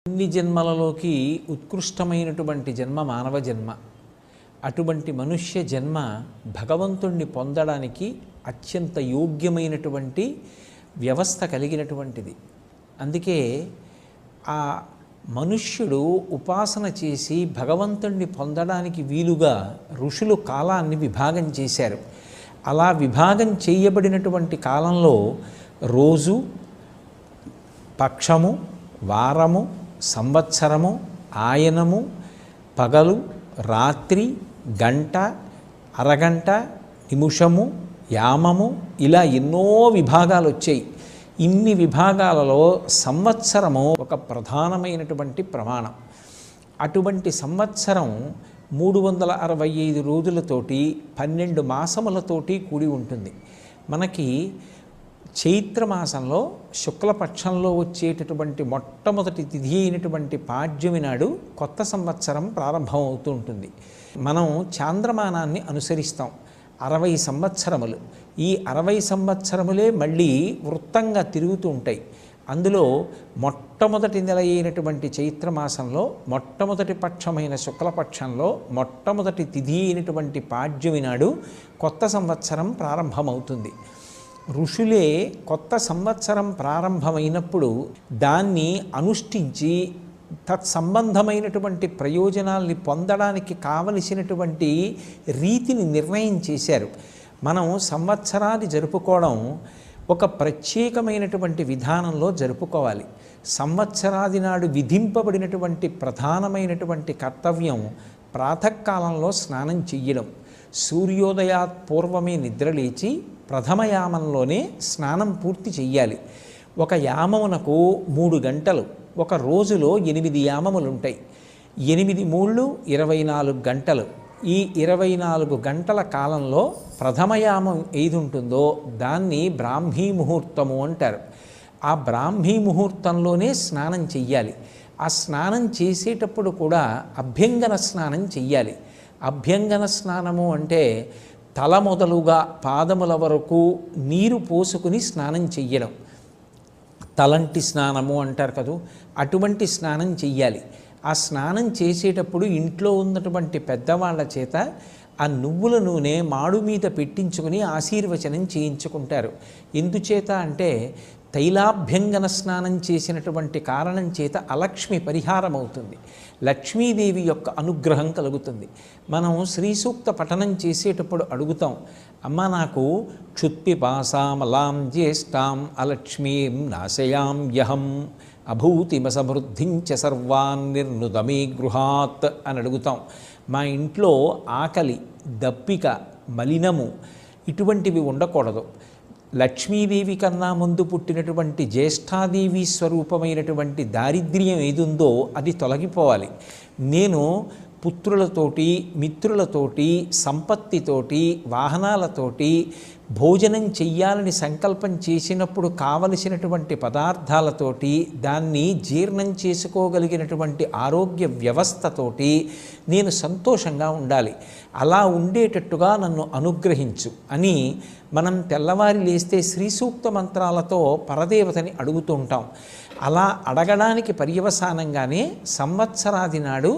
అన్ని జన్మలలోకి ఉత్కృష్టమైనటువంటి జన్మ మానవ జన్మ. అటువంటి మనుష్య జన్మ భగవంతుణ్ణి పొందడానికి అత్యంత యోగ్యమైనటువంటి వ్యవస్థ కలిగినటువంటిది. అందుకే ఆ మనుష్యుడు ఉపాసన చేసి భగవంతుణ్ణి పొందడానికి వీలుగా ఋషులు కాలాన్ని విభాగం చేశారు. అలా విభాగం చేయబడినటువంటి కాలంలో రోజు, పక్షము, వారము, సంవత్సరము, ఆయనము, పగలు, రాత్రి, గంట, అరగంట, నిమిషము, యామము, ఇలా ఎన్నో విభాగాలు వచ్చాయి. ఇన్ని విభాగాలలో సంవత్సరము ఒక ప్రధానమైనటువంటి ప్రమాణం. అటువంటి సంవత్సరం 365 రోజులతోటి 12 మాసములతోటి కూడి ఉంటుంది. మనకి చైత్రమాసంలో శుక్లపక్షంలో వచ్చేటటువంటి మొట్టమొదటి తిథి అయినటువంటి పాడ్యమి నాడు కొత్త సంవత్సరం ప్రారంభం అవుతూ ఉంటుంది. మనం చాంద్రమానాన్ని అనుసరిస్తాం. 60 సంవత్సరములు. ఈ 60 సంవత్సరములే మళ్ళీ వృత్తంగా తిరుగుతూ ఉంటాయి. అందులో మొట్టమొదటి నెల అయినటువంటి చైత్రమాసంలో మొట్టమొదటి పక్షమైన శుక్లపక్షంలో మొట్టమొదటి తిథి అయినటువంటి పాడ్యమి నాడు కొత్త సంవత్సరం ప్రారంభమవుతుంది. ఋషులే కొత్త సంవత్సరం ప్రారంభమైనప్పుడు దాన్ని అనుష్ఠించి తత్సంబంధమైనటువంటి ప్రయోజనాల్ని పొందడానికి కావలసినటువంటి రీతిని నిర్ణయం చేశారు. మనం సంవత్సరాన్ని జరుపుకోవడం ఒక ప్రత్యేకమైనటువంటి విధానంలో జరుపుకోవాలి. సంవత్సరాది నాడు విధింపబడినటువంటి ప్రధానమైనటువంటి కర్తవ్యం ప్రాతకాలంలో స్నానం చెయ్యడం. సూర్యోదయాత్ పూర్వమే నిద్రలేచి ప్రథమయామంలోనే స్నానం పూర్తి చెయ్యాలి. ఒక యామమునకు 3 గంటలు, ఒక రోజులో 8 యామములు ఉంటాయి. 8 మూళ్ళు 24 గంటలు. ఈ 24 గంటల కాలంలో ప్రథమయామం ఏది ఉంటుందో దాన్ని బ్రాహ్మీ ముహూర్తము అంటారు. ఆ బ్రాహ్మీ ముహూర్తంలోనే స్నానం చెయ్యాలి. ఆ స్నానం చేసేటప్పుడు కూడా అభ్యంగన స్నానం చెయ్యాలి. అభ్యంగన స్నానము అంటే తల మొదలుగా పాదముల వరకు నీరు పోసుకుని స్నానం చెయ్యడం. తలంటి స్నానము అంటారు కదూ, అటువంటి స్నానం చెయ్యాలి. ఆ స్నానం చేసేటప్పుడు ఇంట్లో ఉన్నటువంటి పెద్దవాళ్ళ చేత ఆ నువ్వుల నూనె మాడు మీద పెట్టించుకుని ఆశీర్వచనం చేయించుకుంటారు. ఎందుచేత అంటే తైలాభ్యంగన స్నానం చేసినటువంటి కారణం చేత అలక్ష్మి పరిహారం అవుతుంది. లక్ష్మీదేవి యొక్క అనుగ్రహం కలుగుతుంది. మనం శ్రీ సూక్త పఠనం చేసేటప్పుడు అడుగుతాం, అమ్మ నాకు క్షుత్పిపాసామలాం జ్యేష్ఠాం అలక్ష్మీం నాశయాం యహం అభూతిమసమృద్ధించ సర్వాన్ నిర్నుదమే గృహాత్ అని అడుగుతాం. మా ఇంట్లో ఆకలి, దప్పిక, మలినము ఇటువంటివి ఉండకూడదు. లక్ష్మీదేవి కన్నా ముందు పుట్టినటువంటి జ్యేష్ఠాదేవి స్వరూపమైనటువంటి దారిద్ర్యం ఏదుందో అది తొలగిపోవాలి. నేను పుత్రులతోటి, మిత్రులతోటి, సంపత్తితోటి, వాహనాలతోటి భోజనం చెయ్యాలని సంకల్పం చేసినప్పుడు కావలసినటువంటి పదార్థాలతోటి దాన్ని జీర్ణం చేసుకోగలిగినటువంటి ఆరోగ్య వ్యవస్థతోటి నేను సంతోషంగా ఉండాలి. అలా ఉండేటట్టుగా నన్ను అనుగ్రహించు అని మనం తెల్లవారి లేస్తే శ్రీ సూక్త మంత్రాలతో పరదేవతని అడుగుతూ ఉంటాం. అలా అడగడానికి పర్యవసానంగానే సంవత్సరాది నాడు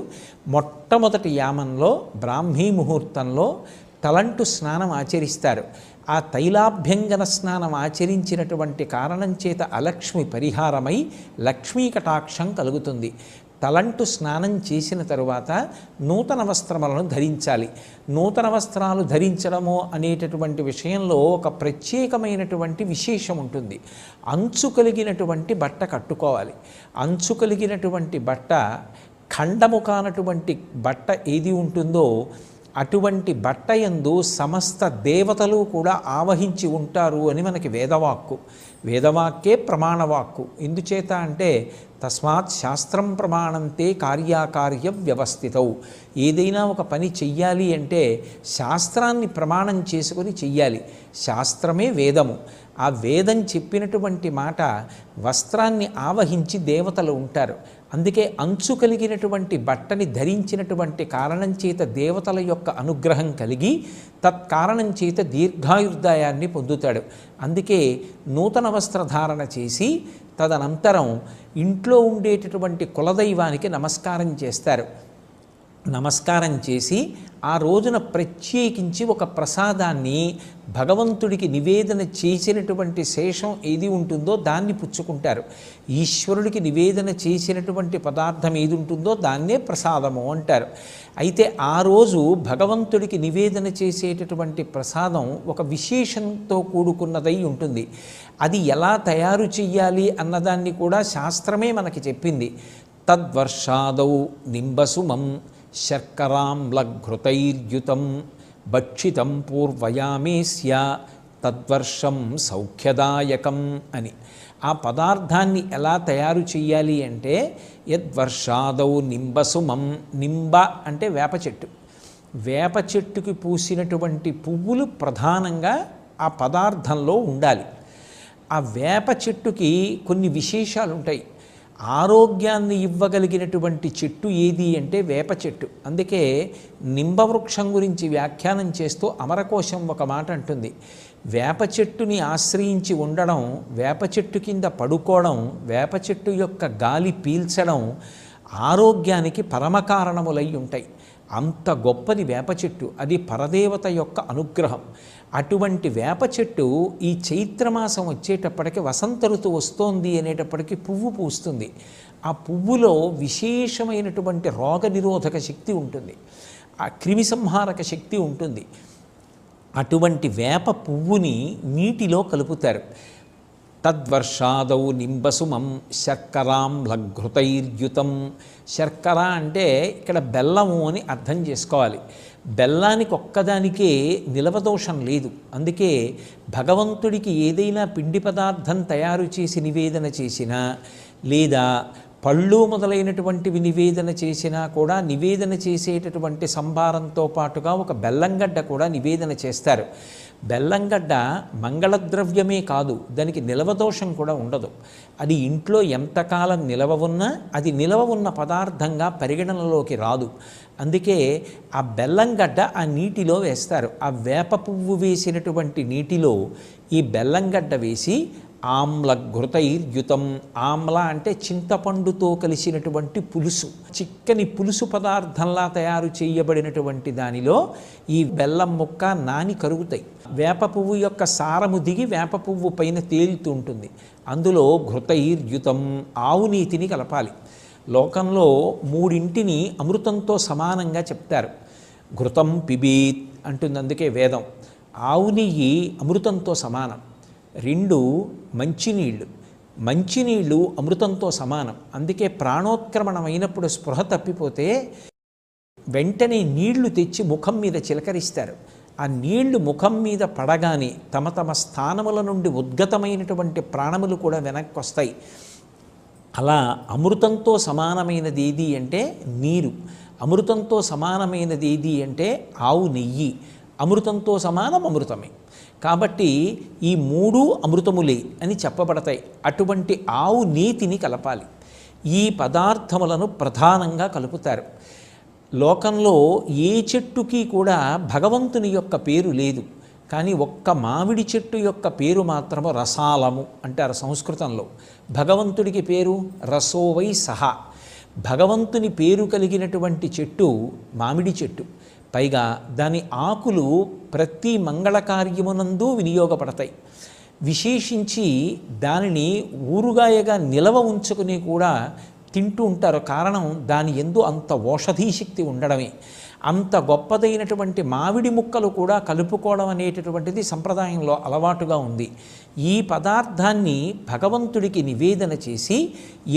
మొట్టమొదటి యామంలో బ్రాహ్మీ ముహూర్తంలో తలంటు స్నానం ఆచరిస్తారు. ఆ తైలాభ్యంగన స్నానం ఆచరించినటువంటి కారణం చేత అలక్ష్మి పరిహారమై లక్ష్మీ కటాక్షం కలుగుతుంది. తలంటు స్నానం చేసిన తరువాత నూతన వస్త్రములను ధరించాలి. నూతన వస్త్రాలు ధరించడము అనేటటువంటి విషయంలో ఒక ప్రత్యేకమైనటువంటి విశేషం ఉంటుంది. అంచు కలిగినటువంటి బట్ట కట్టుకోవాలి. అంచు కలిగినటువంటి బట్ట, ఖండము కానటువంటి బట్ట ఏది ఉంటుందో అటువంటి బట్ట యందు సమస్త దేవతలు కూడా ఆవహించి ఉంటారు అని మనకి వేదవాక్కు. వేదవాక్కే ప్రమాణవాక్కు. ఎందుచేత అంటే తస్మాత్ శాస్త్రం ప్రమాణంతే కార్యాకార్య వ్యవస్థితౌ. ఏదైనా ఒక పని చెయ్యాలి అంటే శాస్త్రాన్ని ప్రమాణం చేసుకొని చెయ్యాలి. శాస్త్రమే వేదము. ఆ వేదం చెప్పినటువంటి మాట వస్త్రాన్ని ఆవహించి దేవతలు ఉంటారు. అందుకే అంచు కలిగినటువంటి బట్టని ధరించినటువంటి కారణం చేత దేవతల యొక్క అనుగ్రహం కలిగి తత్కారణం చేత దీర్ఘాయుర్దాయాన్ని పొందుతాడు. అందుకే నూతన వస్త్రధారణ చేసి తదనంతరం ఇంట్లో ఉండేటటువంటి కులదైవానికి నమస్కారం చేస్తారు. నమస్కారం చేసి ఆ రోజున ప్రత్యేకించి ఒక ప్రసాదాన్ని భగవంతుడికి నివేదన చేసినటువంటి శేషం ఏది ఉంటుందో దాన్ని పుచ్చుకుంటారు. ఈశ్వరుడికి నివేదన చేసినటువంటి పదార్థం ఏది ఉంటుందో దాన్నే ప్రసాదము అంటారు. అయితే ఆ రోజు భగవంతుడికి నివేదన చేసేటటువంటి ప్రసాదం ఒక విశేషంతో కూడుకున్నదై ఉంటుంది. అది ఎలా తయారు చెయ్యాలి అన్నదాన్ని కూడా శాస్త్రమే మనకి చెప్పింది. తద్వర్షాదౌ నింబసుమం శర్కరాంలఘృతైర్యుతం భక్షితం పూర్వయామేస్య తద్వర్షం సౌఖ్యదాయకం అని. ఆ పదార్థాన్ని ఎలా తయారు చేయాలి అంటే యద్వర్షాదౌ నింబసుమం. నింబ అంటే వేప చెట్టు. వేప చెట్టుకి పూసినటువంటి పువ్వులు ప్రధానంగా ఆ పదార్థంలో ఉండాలి. ఆ వేప చెట్టుకి కొన్ని విశేషాలు ఉంటాయి. ఆరోగ్యాన్ని ఇవ్వగలిగినటువంటి చెట్టు ఏది అంటే వేప చెట్టు. అందుకే నింబవృక్షం గురించి వ్యాఖ్యానం చేస్తూ అమరకోశం ఒక మాట అంటుంది. వేప చెట్టుని ఆశ్రయించి ఉండడం, వేప చెట్టు కింద పడుకోవడం, వేప చెట్టు యొక్క గాలి పీల్చడం ఆరోగ్యానికి పరమకారణములై ఉంటాయి. అంత గొప్పది వేప చెట్టు. అది పరదేవత యొక్క అనుగ్రహం. అటువంటి వేప చెట్టు ఈ చైత్రమాసం వచ్చేటప్పటికి వసంత ఋతువు వస్తోంది అనేటప్పటికీ పువ్వు పూస్తుంది. ఆ పువ్వులో విశేషమైనటువంటి రోగనిరోధక శక్తి ఉంటుంది, ఆ క్రిమిసంహారక శక్తి ఉంటుంది. అటువంటి వేప పువ్వుని నీటిలో కలుపుతారు. తద్వర్షాదౌ నింబసుమం శర్కరాంలఘృతైర్యుతం. శర్కర అంటే ఇక్కడ బెల్లము అని అర్థం చేసుకోవాలి. బెల్లానికి ఒక్కదానికే నిలవదోషం లేదు. అందుకే భగవంతుడికి ఏదైనా పిండి పదార్థం తయారు చేసి నివేదన చేసినా లేదా పళ్ళు మొదలైనటువంటివి నివేదన చేసినా కూడా నివేదన చేసేటటువంటి సంభారంతో పాటుగా ఒక బెల్లంగడ్డ కూడా నివేదన చేస్తారు. బెల్లంగడ్డ మంగళద్రవ్యమే కాదు, దానికి నిలవదోషం కూడా ఉండదు. అది ఇంట్లో ఎంతకాలం నిలవ ఉన్నా అది నిలవ ఉన్న పదార్థంగా పరిగణనలోకి రాదు. అందుకే ఆ బెల్లంగడ్డ ఆ నీటిలో వేస్తారు. ఆ వేప పువ్వు వేసినటువంటి నీటిలో ఈ బెల్లంగడ్డ వేసి ఆమ్లఘృతైర్యుతం. ఆమ్ల అంటే చింతపండుతో కలిసినటువంటి పులుసు, చిక్కని పులుసు పదార్థంలా తయారు చేయబడినటువంటి దానిలో ఈ బెల్లం ముక్క నాని కరుగుతాయి. వేప పువ్వు యొక్క సారము దిగి వేప పువ్వు పైన తేలుతూ ఉంటుంది. అందులో ఘృతైర్యుతం, ఆవు నీతిని కలపాలి. లోకంలో మూడింటిని అమృతంతో సమానంగా చెప్తారు. ఘృతం పిబీత్ అంటుంది, అందుకే వేదం. ఆవు నెయ్యి అమృతంతో సమానం. 2 మంచినీళ్ళు, మంచినీళ్ళు అమృతంతో సమానం. అందుకే ప్రాణోత్క్రమణం అయినప్పుడు స్పృహ తప్పిపోతే వెంటనే నీళ్లు తెచ్చి ముఖం మీద చిలకరిస్తారు. ఆ నీళ్లు ముఖం మీద పడగానే తమ తమ స్థానముల నుండి ఉద్గతమైనటువంటి ప్రాణములు కూడా వెనక్కి వస్తాయి. అలా అమృతంతో సమానమైనది ఏది అంటే నీరు, అమృతంతో సమానమైనది ఏది అంటే ఆవు నెయ్యి, అమృతంతో సమానం అమృతమే. కాబట్టి ఈ 3 అమృతములే అని చెప్పబడతాయి. అటువంటి ఆవు నీతిని కలపాలి. ఈ పదార్థములను ప్రధానంగా కలుపుతారు. లోకంలో ఏ చెట్టుకి కూడా భగవంతుని యొక్క పేరు లేదు, కానీ ఒక్క మామిడి చెట్టు యొక్క పేరు మాత్రము రసాలము అంటారు సంస్కృతంలో. భగవంతుడికి పేరు రసోవై సహా. భగవంతుని పేరు కలిగినటువంటి చెట్టు మామిడి చెట్టు. పైగా దాని ఆకులు ప్రతి మంగళకార్యమునందు వినియోగపడతాయి. విశేషించి దానిని ఊరుగాయగా నిలవ ఉంచుకుని కూడా తింటూ ఉంటారు. కారణం దాని యందు అంత ఓషధీశక్తి ఉండడమే. అంత గొప్పదైనటువంటి మామిడి ముక్కలు కూడా కలుపుకోవడం అనేటటువంటిది సంప్రదాయంలో అలవాటుగా ఉంది. ఈ పదార్థాన్ని భగవంతుడికి నివేదన చేసి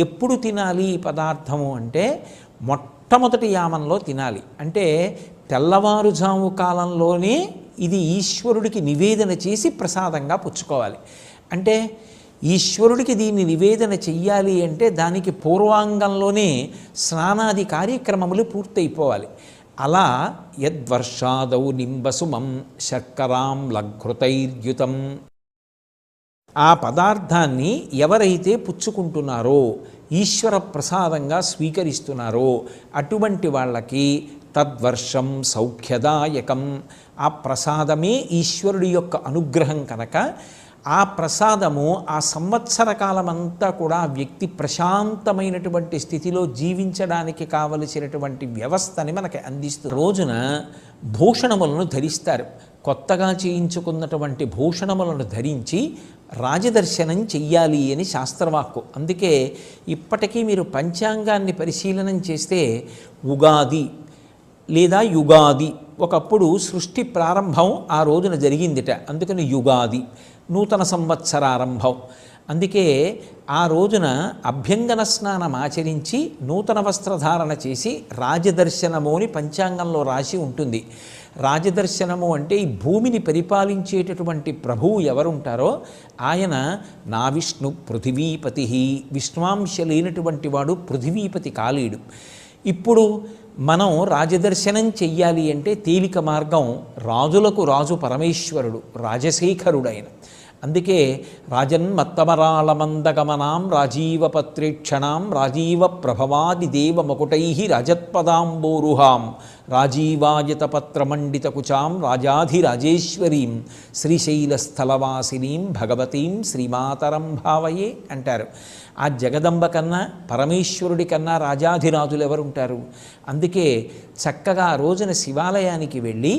ఎప్పుడు తినాలి ఈ పదార్థము అంటే మొట్టమొదటి యామంలో తినాలి. అంటే తెల్లవారుజాము కాలంలోనే ఇది ఈశ్వరుడికి నివేదన చేసి ప్రసాదంగా పుచ్చుకోవాలి. అంటే ఈశ్వరుడికి దీన్ని నివేదన చెయ్యాలి అంటే దానికి పూర్వాంగంలోనే స్నానాది కార్యక్రమములు పూర్తయిపోవాలి. అలా యద్వర్షాదౌ నింబసుమం శర్కరాంలఘృతైర్యుతం ఆ పదార్థాన్ని ఎవరైతే పుచ్చుకుంటున్నారో, ఈశ్వర ప్రసాదంగా స్వీకరిస్తున్నారో అటువంటి వాళ్ళకి తద్వర్షం సౌఖ్యదాయకం. ఆ ప్రసాదమే ఈశ్వరుడి యొక్క అనుగ్రహం కనుక ఆ ప్రసాదము ఆ సంవత్సర కాలమంతా కూడా ఆ వ్యక్తి ప్రశాంతమైనటువంటి స్థితిలో జీవించడానికి కావలసినటువంటి వ్యవస్థని మనకి అందిస్తుంది. రోజున భూషణములను ధరిస్తారు. కొత్తగా చేయించుకున్నటువంటి భూషణములను ధరించి రాజదర్శనం చెయ్యాలి అని శాస్త్రవాక్కు. అందుకే ఇప్పటికీ మీరు పంచాంగాన్ని పరిశీలనం చేస్తే ఉగాది లేదా యుగాది, ఒకప్పుడు సృష్టి ప్రారంభం ఆ రోజున జరిగిందిట, అందుకని యుగాది, నూతన సంవత్సరారంభం. అందుకే ఆ రోజున అభ్యంగన స్నానం ఆచరించి నూతన వస్త్రధారణ చేసి రాజదర్శనము అని పంచాంగంలో రాసి ఉంటుంది. రాజదర్శనము అంటే ఈ భూమిని పరిపాలించేటటువంటి ప్రభువు ఎవరుంటారో ఆయన నా విష్ణు పృథివీపతి, విష్ణువాంశ లేనటువంటి వాడు పృథివీపతి కాలేడు. ఇప్పుడు మనం రాజదర్శనం చెయ్యాలి అంటే తేలిక మార్గం, రాజులకు రాజు పరమేశ్వరుడు, రాజశేఖరుడైన. అందుకే రాజన్మత్తమరాళమందగమనాం రాజీవపత్రేక్షణాం రాజీవ ప్రభవాది దేవ మకుటై రజత్పదాంబోరుహాం రాజీవాయతపత్రమండితకుచాం రాజాధిరాజేశ్వరీం శ్రీశైలస్థలవాసినీం భగవతీం శ్రీమాతరం భావయే అంటారు. ఆ జగదంబ కన్నా పరమేశ్వరుడి కన్నా రాజాధిరాజులు ఎవరుంటారు? అందుకే చక్కగా ఆ రోజున శివాలయానికి వెళ్ళి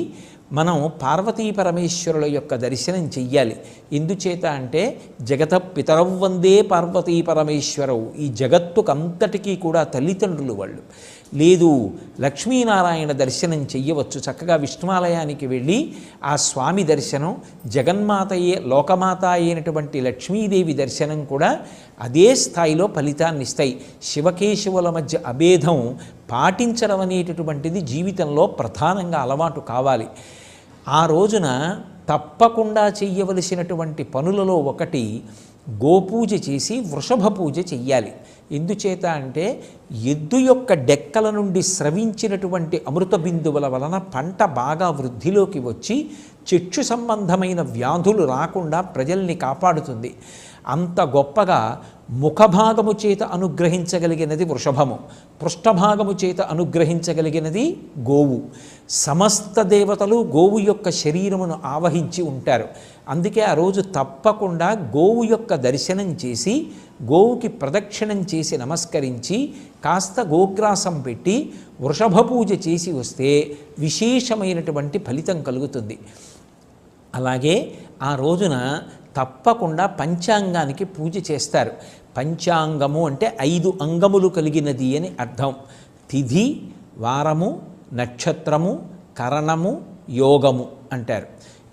మనం పార్వతీ పరమేశ్వరుల యొక్క దర్శనం చెయ్యాలి. ఎందుచేత అంటే జగత పితరవ్ వందే పార్వతీ పరమేశ్వరవు, ఈ జగత్తుకంతటికీ కూడా తల్లిదండ్రులు వాళ్ళు. లేదు లక్ష్మీనారాయణ దర్శనం చెయ్యవచ్చు. చక్కగా విష్ణువాలయానికి వెళ్ళి ఆ స్వామి దర్శనం, జగన్మాతయే లోకమాత అయినటువంటి లక్ష్మీదేవి దర్శనం కూడా అదే స్థాయిలో ఫలితాన్ని ఇస్తాయి. శివకేశవుల మధ్య అభేదం పాటించడం అనేటటువంటిది జీవితంలో ప్రధానంగా అలవాటు కావాలి. ఆ రోజున తప్పకుండా చెయ్యవలసినటువంటి పనులలో ఒకటి గోపూజ చేసి వృషభ పూజ చెయ్యాలి. ఎందుచేత అంటే ఎద్దు యొక్క డెక్కల నుండి స్రవించినటువంటి అమృత బిందువుల వలన పంట బాగా వృద్ధిలోకి వచ్చి చక్షు సంబంధమైన వ్యాధులు రాకుండా ప్రజల్ని కాపాడుతుంది. అంత గొప్పగా ముఖభాగము చేత అనుగ్రహించగలిగినది వృషభము, పృష్ఠభాగము చేత అనుగ్రహించగలిగినది గోవు. సమస్త దేవతలు గోవు యొక్క శరీరమును ఆవహించి ఉంటారు. అందుకే ఆ రోజు తప్పకుండా గోవు యొక్క దర్శనం చేసి గోవుకి ప్రదక్షిణం చేసి నమస్కరించి కాస్త గోగ్రాసం పెట్టి వృషభ పూజ చేసి వస్తే విశేషమైనటువంటి ఫలితం కలుగుతుంది. అలాగే ఆ రోజున తప్పకుండా పంచాంగానికి పూజ చేస్తారు. పంచాంగము అంటే 5 అంగములు కలిగినది అని అర్థం. తిథి, వారము, నక్షత్రము, కరణము, యోగము అంటారు.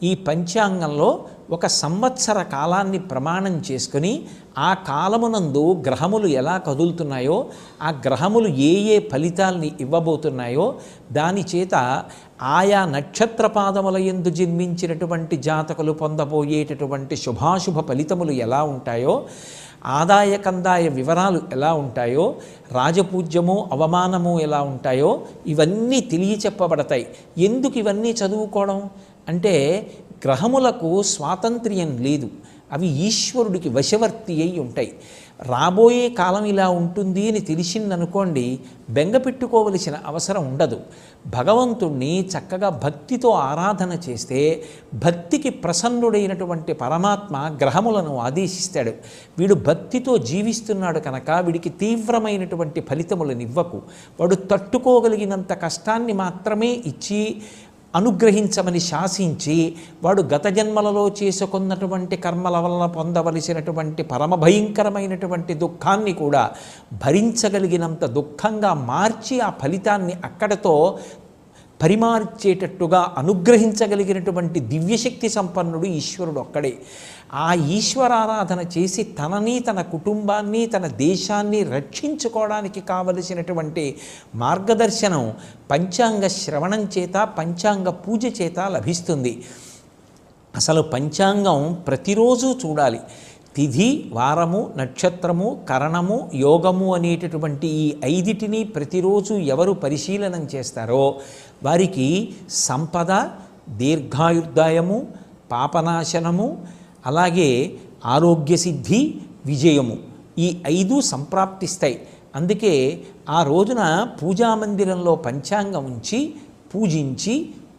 ఈ పంచాంగంలో ఒక సంవత్సర కాలాన్ని ప్రమాణం చేసుకొని ఆ కాలమునందు గ్రహములు ఎలా కదులుతున్నాయో, ఆ గ్రహములు ఏ ఏ ఫలితాల్ని ఇవ్వబోతున్నాయో దాని చేత ఆయా నక్షత్ర పాదముల యందు జన్మించినటువంటి జాతకులు పొందబోయేటటువంటి శుభాశుభ ఫలితములు ఎలా ఉంటాయో, ఆదాయ కందాయ వివరాలు ఎలా ఉంటాయో, రాజపూజ్యము అవమానము ఎలా ఉంటాయో ఇవన్నీ తెలియచెప్పబడతాయి. ఎందుకు ఇవన్నీ చదువుకోవడం అంటే గ్రహములకు స్వాతంత్ర్యం లేదు, అవి ఈశ్వరుడికి వశవర్తి అయి ఉంటాయి. రాబోయే కాలం ఇలా ఉంటుంది అని తెలిసిందనుకోండి, బెంగ పెట్టుకోవలసిన అవసరం ఉండదు. భగవంతుణ్ణి చక్కగా భక్తితో ఆరాధన చేస్తే భక్తికి ప్రసన్నుడైనటువంటి పరమాత్మ గ్రహములను ఆదేశిస్తాడు. వీడు భక్తితో జీవిస్తున్నాడు కనుక వీడికి తీవ్రమైనటువంటి ఫలితములను ఇవ్వకు, వాడు తట్టుకోగలిగినంత కష్టాన్ని మాత్రమే ఇచ్చి అనుగ్రహించమని శాసించి వాడు గత జన్మలలో చేసుకున్నటువంటి కర్మల వలన పొందవలసినటువంటి పరమభయంకరమైనటువంటి దుఃఖాన్ని కూడా భరించగలిగినంత దుఃఖంగా మార్చి ఆ ఫలితాన్ని అక్కడతో పరిమార్చేటట్టుగా అనుగ్రహించగలిగినటువంటి దివ్యశక్తి సంపన్నుడు ఈశ్వరుడు ఒక్కడే. ఆ ఈశ్వరారాధన చేసి తనని, తన కుటుంబాన్ని, తన దేశాన్ని రక్షించుకోవడానికి కావలసినటువంటి మార్గదర్శనం పంచాంగ శ్రవణం చేత, పంచాంగ పూజ చేత లభిస్తుంది. అసలు పంచాంగం ప్రతిరోజు చూడాలి. తిథి, వారము, నక్షత్రము, కరణము, యోగము అనేటటువంటి ఈ 5టిని ప్రతిరోజు ఎవరు పరిశీలనం చేస్తారో వారికి సంపద, దీర్ఘాయుర్దాయము, పాపనాశనము, అలాగే ఆరోగ్యసిద్ధి, విజయము ఈ 5 సంప్రాప్తిస్తాయి. అందుకే ఆ రోజున పూజామందిరంలో పంచాంగం ఉంచి పూజించి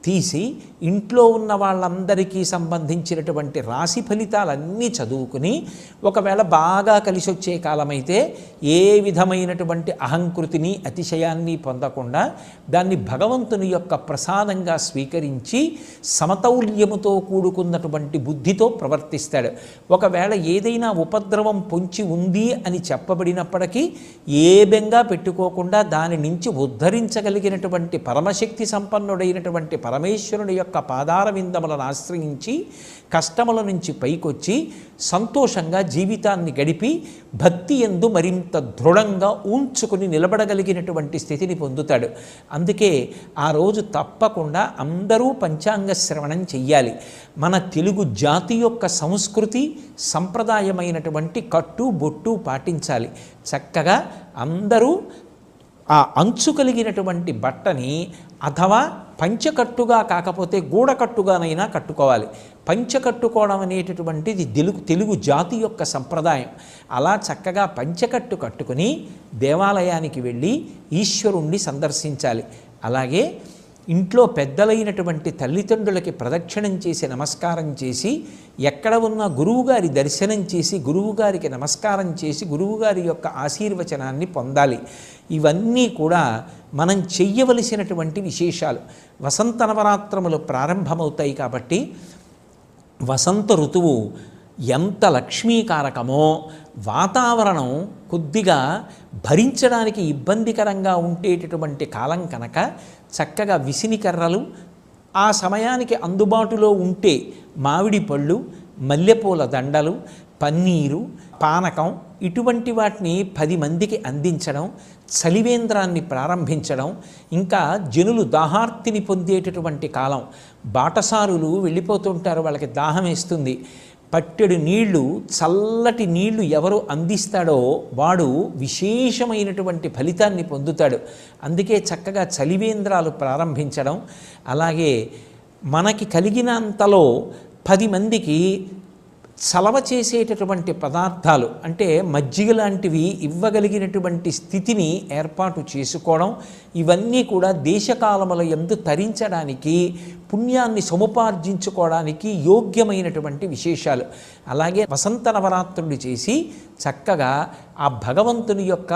తీసి ఇంట్లో ఉన్న వాళ్ళందరికీ సంబంధించినటువంటి రాశి ఫలితాలన్నీ చదువుకుని, ఒకవేళ బాగా కలిసి వచ్చే కాలమైతే ఏ విధమైనటువంటి అహంకృతిని అతిశయాన్ని పొందకుండా దాన్ని భగవంతుని యొక్క ప్రసాదంగా స్వీకరించి సమతౌల్యముతో కూడుకున్నటువంటి బుద్ధితో ప్రవర్తిస్తాడు. ఒకవేళ ఏదైనా ఉపద్రవం పొంచి ఉంది అని చెప్పబడినప్పటికీ ఏ బెంగా పెట్టుకోకుండా దాని నుంచి ఉద్ధరించగలిగినటువంటి పరమశక్తి సంపన్నుడైనటువంటి పరమేశ్వరుని యొక్క పాదార విందములను ఆశ్రయించి కష్టముల నుంచి పైకొచ్చి సంతోషంగా జీవితాన్ని గడిపి భక్తి యందు మరింత దృఢంగా ఉంచుకుని నిలబడగలిగినటువంటి స్థితిని పొందుతాడు. అందుకే ఆ రోజు తప్పకుండా అందరూ పంచాంగ శ్రవణం చెయ్యాలి. మన తెలుగు జాతి యొక్క సంస్కృతి సంప్రదాయమైనటువంటి కట్టు బొట్టు పాటించాలి. చక్కగా అందరూ ఆ అంచు కలిగినటువంటి బట్టని అథవా పంచకట్టుగా కాకపోతే గూడకట్టుగానైనా కట్టుకోవాలి. పంచకట్టుకోవడం అనేటటువంటిది తెలుగు జాతి యొక్క సంప్రదాయం. అలా చక్కగా పంచకట్టు కట్టుకుని దేవాలయానికి వెళ్ళి ఈశ్వరుణ్ణి సందర్శించాలి. అలాగే ఇంట్లో పెద్దలైనటువంటి తల్లిదండ్రులకి ప్రదక్షిణం చేసి నమస్కారం చేసి, ఎక్కడ ఉన్న గురువుగారి దర్శనం చేసి గురువుగారికి నమస్కారం చేసి గురువుగారి యొక్క ఆశీర్వచనాన్ని పొందాలి. ఇవన్నీ కూడా మనం చెయ్యవలసినటువంటి విశేషాలు. వసంత నవరాత్రములు ప్రారంభమవుతాయి కాబట్టి వసంత ఋతువు ఎంత లక్ష్మీకారకమో, వాతావరణం కొద్దిగా భరించడానికి ఇబ్బందికరంగా ఉండేటటువంటి కాలం కనుక చక్కగా విసినికర్రలు ఆ సమయానికి అందుబాటులో ఉంటే మామిడి పళ్ళు, మల్లెపూల దండలు, పన్నీరు, పానకం ఇటువంటి వాటిని 10 మందికి అందించడం, చలివేంద్రాన్ని ప్రారంభించడం, ఇంకా జనులు దాహార్తిని పొందేటటువంటి కాలం. బాటసారులు వెళ్ళిపోతుంటారు, వాళ్ళకి దాహం వేస్తుంది. పట్టెడు నీళ్లు, చల్లటి నీళ్లు ఎవరు అందిస్తాడో వాడు విశేషమైనటువంటి ఫలితాన్ని పొందుతాడు. అందుకే చక్కగా చలివేంద్రాలు ప్రారంభించడం, అలాగే మనకి కలిగినంతలో 10 మందికి చలవ చేసేటటువంటి పదార్థాలు అంటే మజ్జిగ లాంటివి ఇవ్వగలిగినటువంటి స్థితిని ఏర్పాటు చేసుకోవడం, ఇవన్నీ కూడా దేశకాలముల యందు తరించడానికి, పుణ్యాన్ని సముపార్జించుకోవడానికి యోగ్యమైనటువంటి విశేషాలు. అలాగే వసంత నవరాత్రులు చేసి చక్కగా ఆ భగవంతుని యొక్క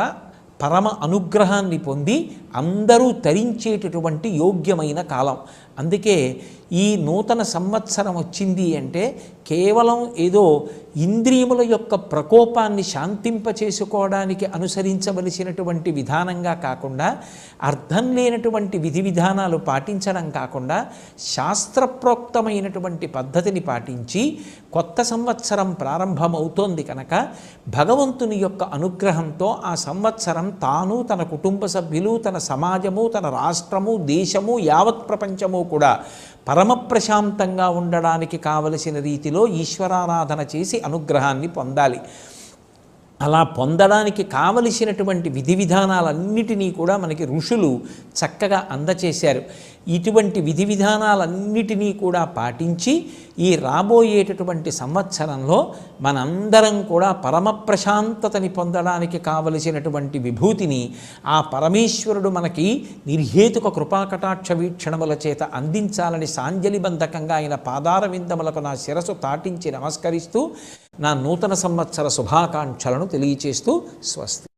పరమ అనుగ్రహాన్ని పొంది అందరూ తరించేటటువంటి యోగ్యమైన కాలం. అందుకే ఈ నూతన సంవత్సరం వచ్చింది అంటే కేవలం ఏదో ఇంద్రియముల యొక్క ప్రకోపాన్ని శాంతింపచేసుకోవడానికి అనుసరించవలసినటువంటి విధానంగా కాకుండా, అర్థం లేనటువంటి విధి విధానాలు పాటించడం కాకుండా శాస్త్రప్రోక్తమైనటువంటి పద్ధతిని పాటించి కొత్త సంవత్సరం ప్రారంభమవుతోంది కనుక భగవంతుని యొక్క అనుగ్రహంతో ఆ సంవత్సరం తాను, తన కుటుంబ సభ్యులు, తన సమాజము, తన రాష్ట్రము, దేశము, యావత్ ప్రపంచము కూడా పరమ ప్రశాంతంగా ఉండడానికి కావలసిన రీతిలో ఈశ్వరారాధన చేసి అనుగ్రహాన్ని పొందాలి. అలా పొందడానికి కావలసినటువంటి విధి విధానాలన్నిటినీ కూడా మనకి ఋషులు చక్కగా అందచేశారు. ఇటువంటి విధి విధానాలన్నిటినీ కూడా పాటించి ఈ రాబోయేటటువంటి సంవత్సరంలో మనందరం కూడా పరమ ప్రశాంతతని పొందడానికి కావలసినటువంటి విభూతిని ఆ పరమేశ్వరుడు మనకి నిర్హేతుక కృపాకటాక్ష వీక్షణముల చేత అందించాలని సాంజలిబంధకంగా ఆయన పాదార విందములకు నా శిరసు తాటించి నమస్కరిస్తూ నా నూతన సంవత్సర శుభాకాంక్షలను తెలియచేస్తూ స్వస్తి.